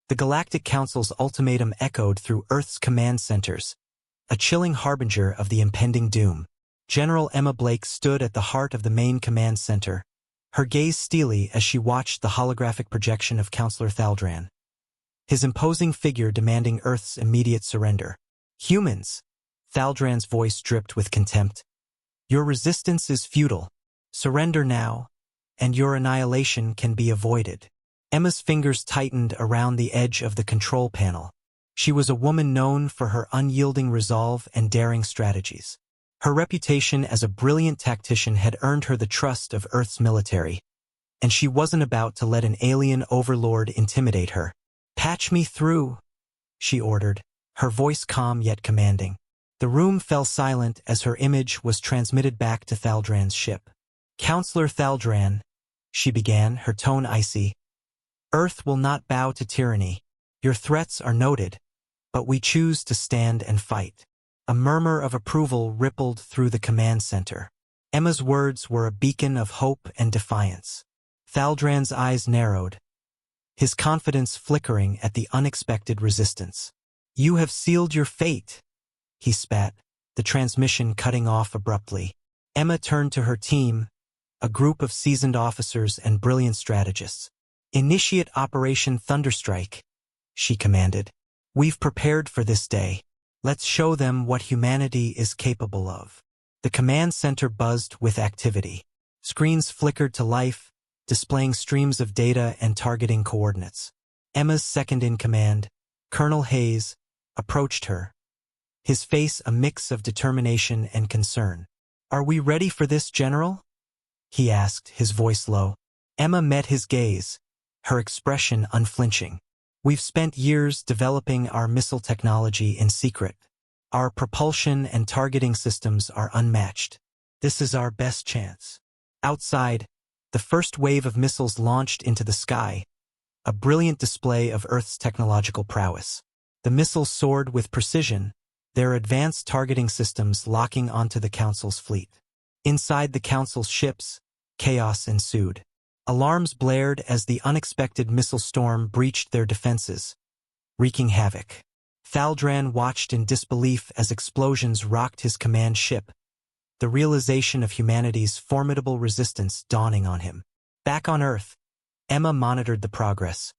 The Galactic Council's ultimatum echoed through Earth's command centers, a chilling harbinger of the impending doom. General Emma Blake stood at the heart of the main command center, her gaze steely as she watched the holographic projection of Counselor Thaldran, his imposing figure demanding Earth's immediate surrender. "Humans," Thaldran's voice dripped with contempt. "Your resistance is futile. Surrender now, and your annihilation can be avoided." Emma's fingers tightened around the edge of the control panel. She was a woman known for her unyielding resolve and daring strategies. Her reputation as a brilliant tactician had earned her the trust of Earth's military, and she wasn't about to let an alien overlord intimidate her. "Patch me through," she ordered, her voice calm yet commanding. The room fell silent as her image was transmitted back to Thaldran's ship. "Counselor Thaldran," she began, her tone icy, "Earth will not bow to tyranny. Your threats are noted, but we choose to stand and fight." A murmur of approval rippled through the command center. Emma's words were a beacon of hope and defiance. Thaldran's eyes narrowed, his confidence flickering at the unexpected resistance. "You have sealed your fate," he spat, the transmission cutting off abruptly. Emma turned to her team, a group of seasoned officers and brilliant strategists. "Initiate Operation Thunderstrike," she commanded. "We've prepared for this day. Let's show them what humanity is capable of." The command center buzzed with activity. Screens flickered to life, displaying streams of data and targeting coordinates. Emma's second-in-command, Colonel Hayes, approached her, his face a mix of determination and concern. "Are we ready for this, General?" he asked, his voice low. Emma met his gaze, her expression unflinching. "We've spent years developing our missile technology in secret. Our propulsion and targeting systems are unmatched. This is our best chance." Outside, the first wave of missiles launched into the sky, a brilliant display of Earth's technological prowess. The missiles soared with precision, their advanced targeting systems locking onto the Council's fleet. Inside the Council's ships, chaos ensued. Alarms blared as the unexpected missile storm breached their defenses, wreaking havoc. Thaldran watched in disbelief as explosions rocked his command ship, the realization of humanity's formidable resistance dawning on him. Back on Earth, Emma monitored the progress,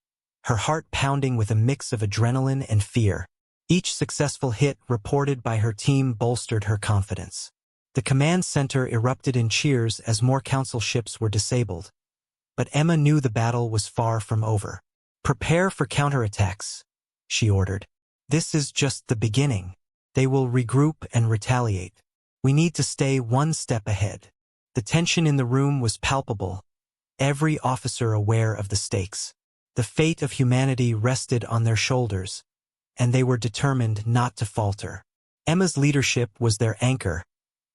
her heart pounding with a mix of adrenaline and fear. Each successful hit reported by her team bolstered her confidence. The command center erupted in cheers as more Council ships were disabled. But Emma knew the battle was far from over. "Prepare for counterattacks," she ordered. "This is just the beginning. They will regroup and retaliate. We need to stay one step ahead." The tension in the room was palpable, every officer aware of the stakes. The fate of humanity rested on their shoulders, and they were determined not to falter. Emma's leadership was their anchor,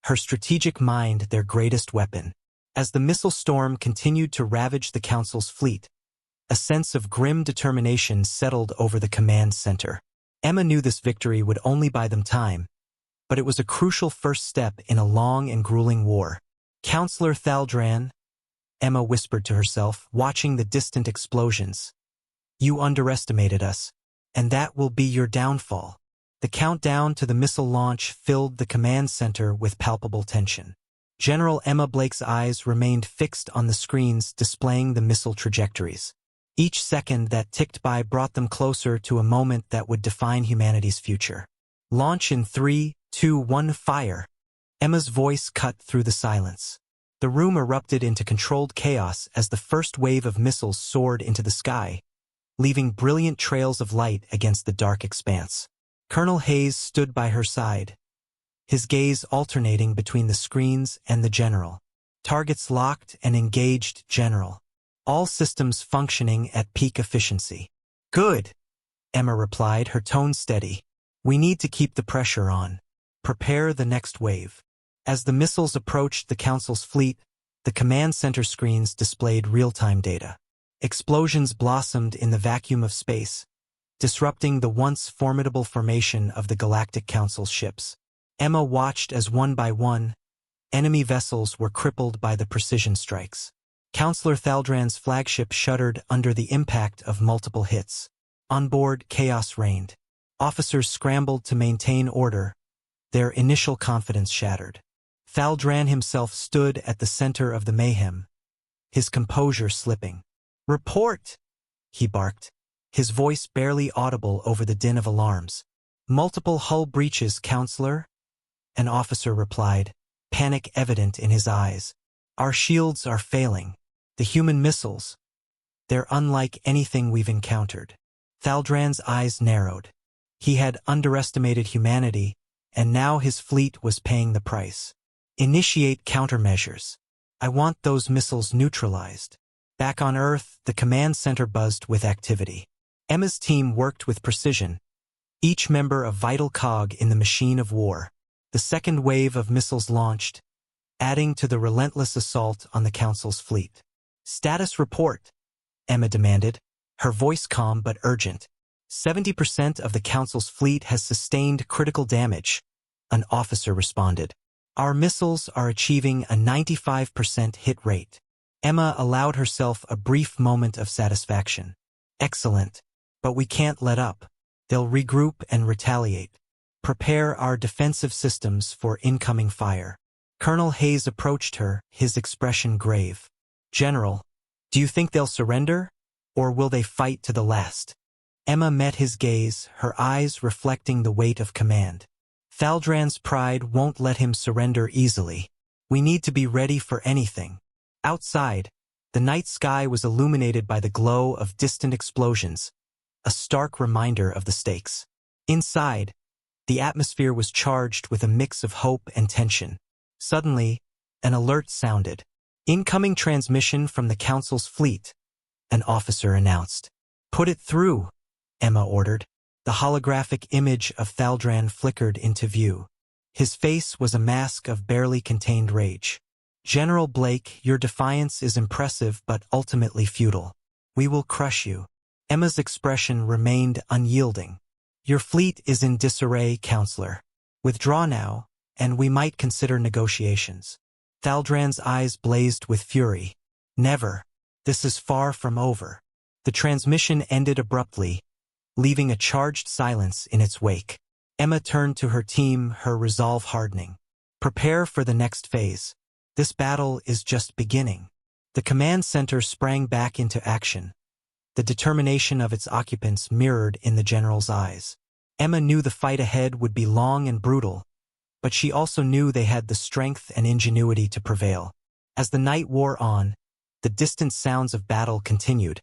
her strategic mind their greatest weapon. As the missile storm continued to ravage the Council's fleet, a sense of grim determination settled over the command center. Emma knew this victory would only buy them time, but it was a crucial first step in a long and grueling war. "Counselor Thaldran," Emma whispered to herself, watching the distant explosions. "You underestimated us, and that will be your downfall." The countdown to the missile launch filled the command center with palpable tension. General Emma Blake's eyes remained fixed on the screens displaying the missile trajectories. Each second that ticked by brought them closer to a moment that would define humanity's future. "Launch in 3, 2, 1, fire!" Emma's voice cut through the silence. The room erupted into controlled chaos as the first wave of missiles soared into the sky, leaving brilliant trails of light against the dark expanse. Colonel Hayes stood by her side, his gaze alternating between the screens and the general. "Targets locked and engaged, General. All systems functioning at peak efficiency." "Good," Emma replied, her tone steady. "We need to keep the pressure on. Prepare the next wave." As the missiles approached the Council's fleet, the command center screens displayed real-time data. Explosions blossomed in the vacuum of space, disrupting the once formidable formation of the Galactic Council's ships. Emma watched as one by one, enemy vessels were crippled by the precision strikes. Counselor Thaldran's flagship shuddered under the impact of multiple hits. On board, chaos reigned. Officers scrambled to maintain order, their initial confidence shattered. Thaldran himself stood at the center of the mayhem, his composure slipping. "Report!" he barked, his voice barely audible over the din of alarms. "Multiple hull breaches, Counselor," an officer replied, panic evident in his eyes. "Our shields are failing. The human missiles, they're unlike anything we've encountered." Thaldran's eyes narrowed. He had underestimated humanity, and now his fleet was paying the price. "Initiate countermeasures. I want those missiles neutralized." Back on Earth, the command center buzzed with activity. Emma's team worked with precision, each member a vital cog in the machine of war. The second wave of missiles launched, adding to the relentless assault on the Council's fleet. "Status report," Emma demanded, her voice calm but urgent. 70% of the Council's fleet has sustained critical damage, an officer responded. "Our missiles are achieving a 95% hit rate." Emma allowed herself a brief moment of satisfaction. "Excellent. But we can't let up. They'll regroup and retaliate. Prepare our defensive systems for incoming fire." Colonel Hayes approached her, his expression grave. "General, do you think they'll surrender? Or will they fight to the last?" Emma met his gaze, her eyes reflecting the weight of command. "Thaldran's pride won't let him surrender easily. We need to be ready for anything." Outside, the night sky was illuminated by the glow of distant explosions, a stark reminder of the stakes. Inside, the atmosphere was charged with a mix of hope and tension. Suddenly, an alert sounded. "Incoming transmission from the Council's fleet," an officer announced. "Put it through," Emma ordered. The holographic image of Thaldran flickered into view. His face was a mask of barely contained rage. "General Blake, your defiance is impressive but ultimately futile. We will crush you." Emma's expression remained unyielding. "Your fleet is in disarray, Counselor. Withdraw now, and we might consider negotiations." Thaldran's eyes blazed with fury. "Never. This is far from over." The transmission ended abruptly, leaving a charged silence in its wake. Emma turned to her team, her resolve hardening. "Prepare for the next phase. This battle is just beginning." The command center sprang back into action, the determination of its occupants mirrored in the general's eyes. Emma knew the fight ahead would be long and brutal, but she also knew they had the strength and ingenuity to prevail. As the night wore on, the distant sounds of battle continued,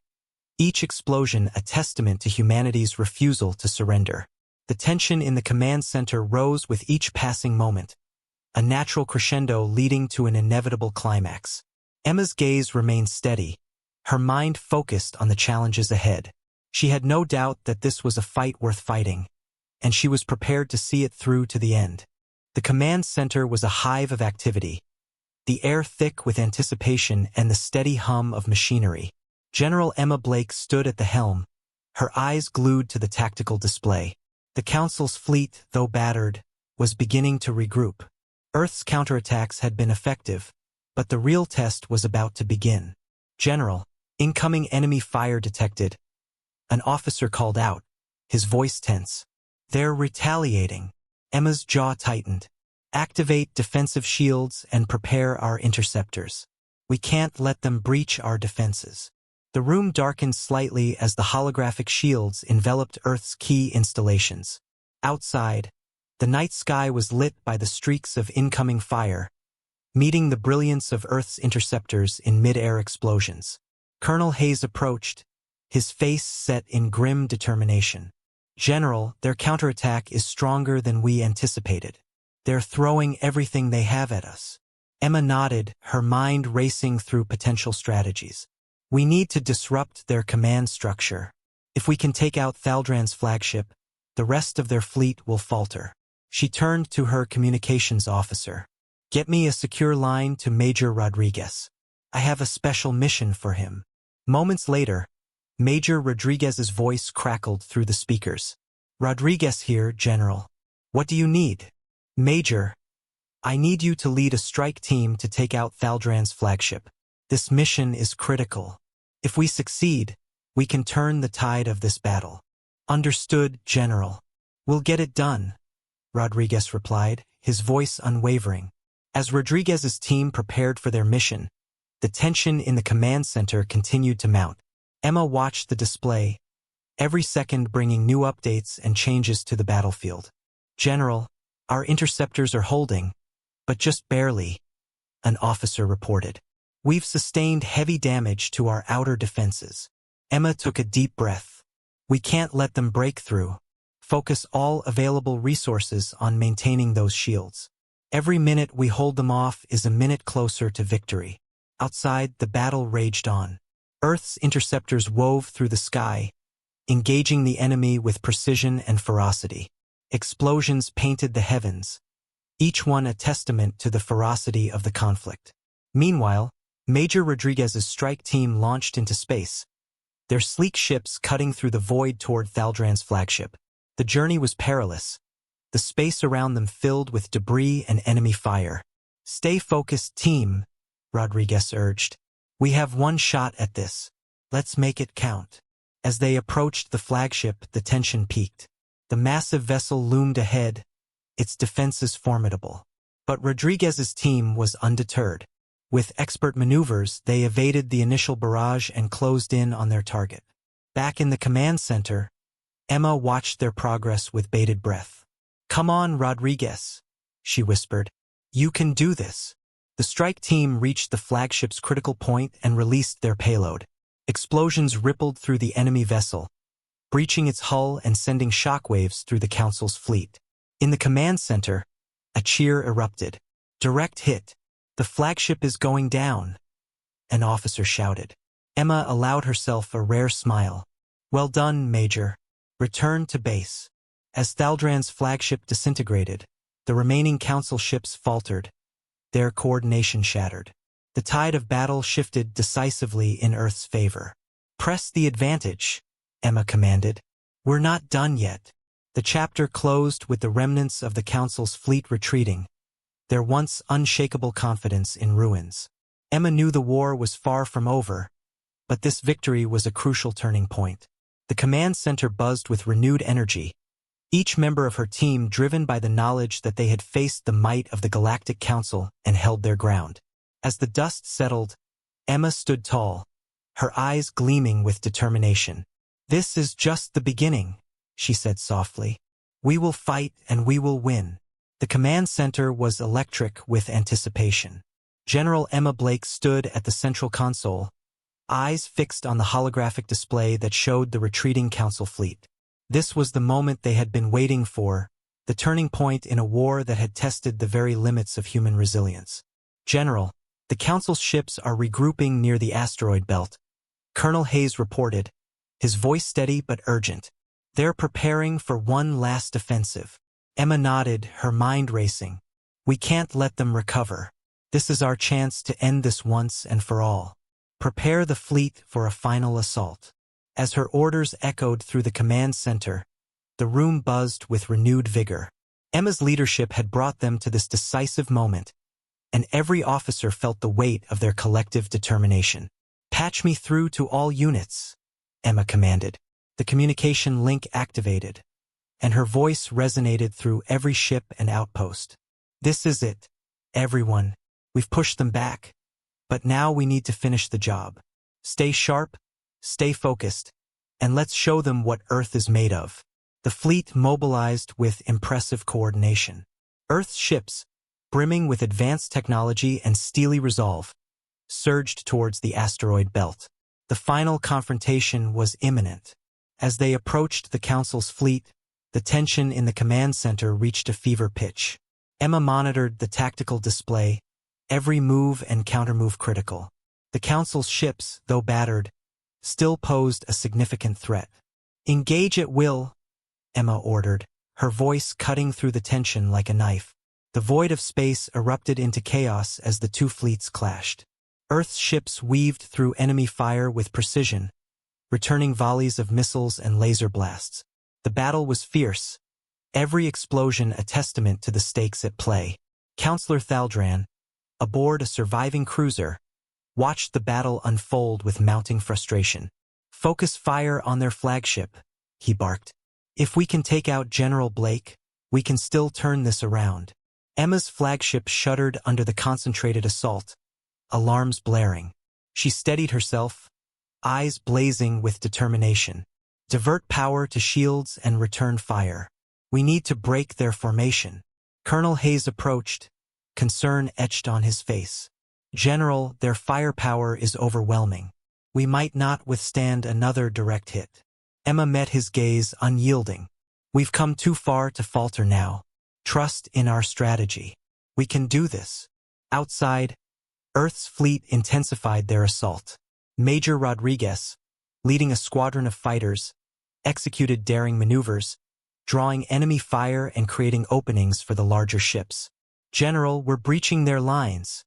each explosion a testament to humanity's refusal to surrender. The tension in the command center rose with each passing moment, a natural crescendo leading to an inevitable climax. Emma's gaze remained steady, her mind focused on the challenges ahead. She had no doubt that this was a fight worth fighting, and she was prepared to see it through to the end. The command center was a hive of activity, the air thick with anticipation and the steady hum of machinery. General Emma Blake stood at the helm, her eyes glued to the tactical display. The Council's fleet, though battered, was beginning to regroup. Earth's counterattacks had been effective, but the real test was about to begin. "General, incoming enemy fire detected," an officer called out, his voice tense. "They're retaliating." Emma's jaw tightened. "Activate defensive shields and prepare our interceptors. We can't let them breach our defenses." The room darkened slightly as the holographic shields enveloped Earth's key installations. Outside, the night sky was lit by the streaks of incoming fire, meeting the brilliance of Earth's interceptors in mid-air explosions. Colonel Hayes approached, his face set in grim determination. "General, their counterattack is stronger than we anticipated. They're throwing everything they have at us." Emma nodded, her mind racing through potential strategies. "We need to disrupt their command structure. If we can take out Thaldran's flagship, the rest of their fleet will falter." She turned to her communications officer. "Get me a secure line to Major Rodriguez. I have a special mission for him." Moments later, Major Rodriguez's voice crackled through the speakers. "Rodriguez here, General. What do you need?" "Major, I need you to lead a strike team to take out Thaldran's flagship. This mission is critical. If we succeed, we can turn the tide of this battle." Understood, General. We'll get it done, Rodriguez replied, his voice unwavering. As Rodriguez's team prepared for their mission, the tension in the command center continued to mount. Emma watched the display, every second bringing new updates and changes to the battlefield. General, our interceptors are holding, but just barely, an officer reported. We've sustained heavy damage to our outer defenses. Emma took a deep breath. We can't let them break through. Focus all available resources on maintaining those shields. Every minute we hold them off is a minute closer to victory. Outside, the battle raged on. Earth's interceptors wove through the sky, engaging the enemy with precision and ferocity. Explosions painted the heavens, each one a testament to the ferocity of the conflict. Meanwhile, Major Rodriguez's strike team launched into space, their sleek ships cutting through the void toward Thaldran's flagship. The journey was perilous, the space around them filled with debris and enemy fire. Stay focused, team, Rodriguez urged. We have one shot at this. Let's make it count. As they approached the flagship, the tension peaked. The massive vessel loomed ahead, its defenses formidable. But Rodriguez's team was undeterred. With expert maneuvers, they evaded the initial barrage and closed in on their target. Back in the command center, Emma watched their progress with bated breath. Come on, Rodriguez, she whispered. You can do this. The strike team reached the flagship's critical point and released their payload. Explosions rippled through the enemy vessel, breaching its hull and sending shockwaves through the Council's fleet. In the command center, a cheer erupted. Direct hit. The flagship is going down, an officer shouted. Emma allowed herself a rare smile. Well done, Major. Return to base. As Thaldran's flagship disintegrated, the remaining Council ships faltered, their coordination shattered. The tide of battle shifted decisively in Earth's favor. Press the advantage, Emma commanded. We're not done yet. The chapter closed with the remnants of the Council's fleet retreating, their once unshakable confidence in ruins. Emma knew the war was far from over, but this victory was a crucial turning point. The command center buzzed with renewed energy, each member of her team driven by the knowledge that they had faced the might of the Galactic Council and held their ground. As the dust settled, Emma stood tall, her eyes gleaming with determination. This is just the beginning, she said softly. We will fight and we will win. The command center was electric with anticipation. General Emma Blake stood at the central console, eyes fixed on the holographic display that showed the retreating Council fleet. This was the moment they had been waiting for, the turning point in a war that had tested the very limits of human resilience. General, the Council's ships are regrouping near the asteroid belt, Colonel Hayes reported, his voice steady but urgent. They're preparing for one last offensive. Emma nodded, her mind racing. We can't let them recover. This is our chance to end this once and for all. Prepare the fleet for a final assault. As her orders echoed through the command center, the room buzzed with renewed vigor. Emma's leadership had brought them to this decisive moment, and every officer felt the weight of their collective determination. Patch me through to all units, Emma commanded. The communication link activated, and her voice resonated through every ship and outpost. This is it, everyone. We've pushed them back, but now we need to finish the job. Stay sharp, stay focused, and let's show them what Earth is made of. The fleet mobilized with impressive coordination. Earth's ships, brimming with advanced technology and steely resolve, surged towards the asteroid belt. The final confrontation was imminent. As they approached the Council's fleet, the tension in the command center reached a fever pitch. Emma monitored the tactical display, every move and countermove critical. The Council's ships, though battered, still posed a significant threat. Engage at will, Emma ordered, her voice cutting through the tension like a knife. The void of space erupted into chaos as the two fleets clashed. Earth's ships weaved through enemy fire with precision, returning volleys of missiles and laser blasts. The battle was fierce, every explosion a testament to the stakes at play. Counselor Thaldran, aboard a surviving cruiser, watched the battle unfold with mounting frustration. Focus fire on their flagship, he barked. If we can take out General Blake, we can still turn this around. Emma's flagship shuddered under the concentrated assault, alarms blaring. She steadied herself, eyes blazing with determination. Divert power to shields and return fire. We need to break their formation. Colonel Hayes approached, concern etched on his face. General, their firepower is overwhelming. We might not withstand another direct hit. Emma met his gaze unyielding. We've come too far to falter now. Trust in our strategy. We can do this. Outside, Earth's fleet intensified their assault. Major Rodriguez, leading a squadron of fighters, executed daring maneuvers, drawing enemy fire and creating openings for the larger ships. General, we're breaching their lines,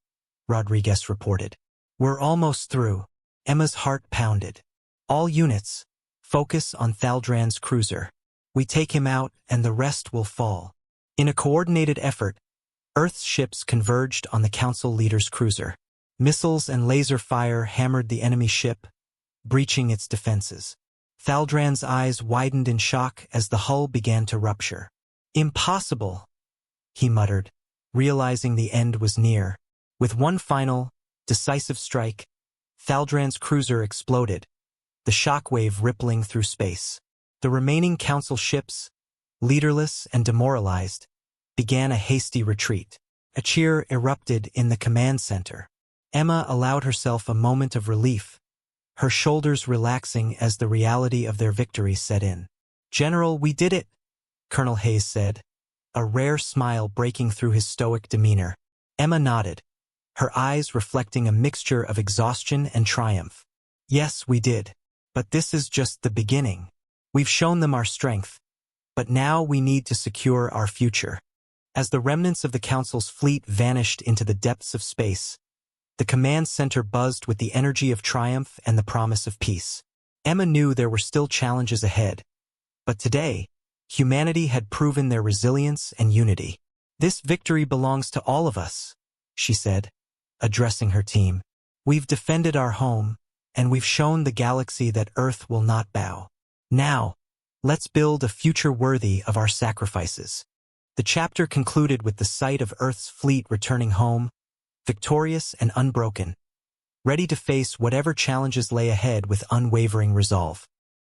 Rodriguez reported. We're almost through. Emma's heart pounded. All units, focus on Thaldran's cruiser. We take him out and the rest will fall. In a coordinated effort, Earth's ships converged on the Council leader's cruiser. Missiles and laser fire hammered the enemy ship, breaching its defenses. Thaldran's eyes widened in shock as the hull began to rupture. Impossible, he muttered, realizing the end was near. With one final, decisive strike, Thaldran's cruiser exploded, the shockwave rippling through space. The remaining Council ships, leaderless and demoralized, began a hasty retreat. A cheer erupted in the command center. Emma allowed herself a moment of relief, her shoulders relaxing as the reality of their victory set in. General, we did it, Colonel Hayes said, a rare smile breaking through his stoic demeanor. Emma nodded, her eyes reflecting a mixture of exhaustion and triumph. Yes, we did. But this is just the beginning. We've shown them our strength, but now we need to secure our future. As the remnants of the Council's fleet vanished into the depths of space, the command center buzzed with the energy of triumph and the promise of peace. Emma knew there were still challenges ahead, but today, humanity had proven their resilience and unity. This victory belongs to all of us, she said, addressing her team. We've defended our home, and we've shown the galaxy that Earth will not bow. Now, let's build a future worthy of our sacrifices. The chapter concluded with the sight of Earth's fleet returning home, victorious and unbroken, ready to face whatever challenges lay ahead with unwavering resolve.